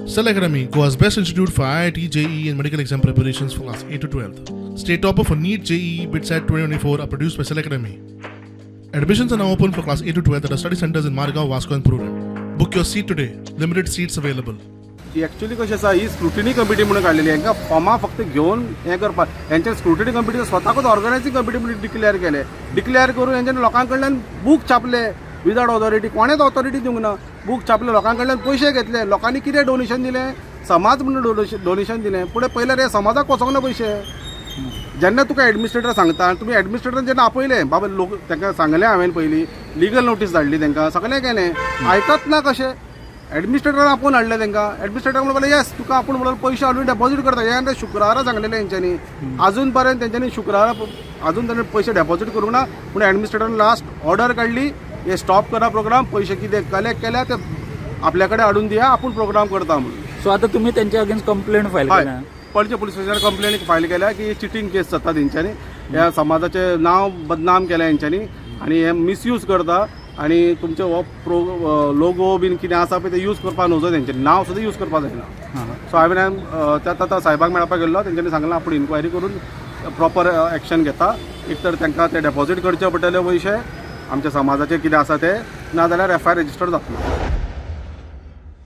Cell Academy, Goa's best institute for IIT, JEE and medical exam preparations for class 8 to 12th. State topper for NEET, JEE, BITSAT 2024 are produced by Cell Academy. Admissions are now open for class 8 to 12th at our study centers in Margao, Vasco and Purur. Book your seat today. Limited seats available. Actually कशें आसा ही scrutiny committee म्हणून काडलेली हांकां फॉर्मां फक्त घेवन हें करपाक हेंचे scrutiny committee स्वताकूच ऑर्गनायझींग committee म्हणून डिक्लेअर केले डिक्लेअर करून हेंच्यानी लोकां कडल्यान बूक छापले विदाउट ऑथॉरिटी कोणेच ऑथॉरिटी दिवंक ना बूक छापले लोकां कडल्यान पयशे घेतले लोकांनी कितें डोनेशन दिलें समाज म्हणून डोनेशन दिलें पुढे पयले रे समाजाक वचोंक ना पयशे जेन्ना तुका एडमिनिस्ट्रेटर सांगता तुमी एडमिनिस्ट्रेटर जेन्ना आपयलें बाबा लोक तांकां सांगलें हांवें पयलीं लिगल नोटीस धाडली तांकां सगळें केलें आयकत ना कशें एडमिनिस्ट्रेटरान आपूण हाडलें तांकां एडमिनिस्ट्रेटर म्हणलें येस तुका आपूण म्हणून पयशे हाडून डेपॉझीट करता हे शुक्रारा सांगलेलें तेंच्यांनी अजून पर्यंत तेंच्यांनी शुक्रारा अजून ताणें पयशे डेपॉझीट करूंक ना पूण एडमिनिस्ट्रेटरान लास्ट ऑर्डर काडली हे स्टॉप करा प्रोग्राम पयशे कितें कलेक्ट केल्या ते आपल्या कडेन हाडून दिया आपूण प्रोग्राम करता म्हणून सो आता तुम्ही त्यांच्या अगेन्स्ट कंप्लेंट फायल केल्या पणजे पुलीस स्टेशनार कंप्लेन फायल केल्या की चिटींग केस जाता तेंच्यांनी ह्या समाजाचें नांव बदनाम केल्या हेंच्यांनी आनी हे मिसयूज करता आनी तुमचे हो लोगो बीन कितें आसा पळय ते यूज करपाक नजो तेंच्यांनी नांव सुद्दां यूज करपाक जायना सो हांवें त्या साहेबाक मेळपाक गेल्लो तेंच्यांनी सांगलें आपूण इन्क्वायरी करून प्रॉपर एक्शन घेता एक तर तांकां ते डेपॉझीट करचे पडटले पयशे आमच्या समाजाचें कितें आसा ते नाजाल्यार FIR रजिस्टर जातलो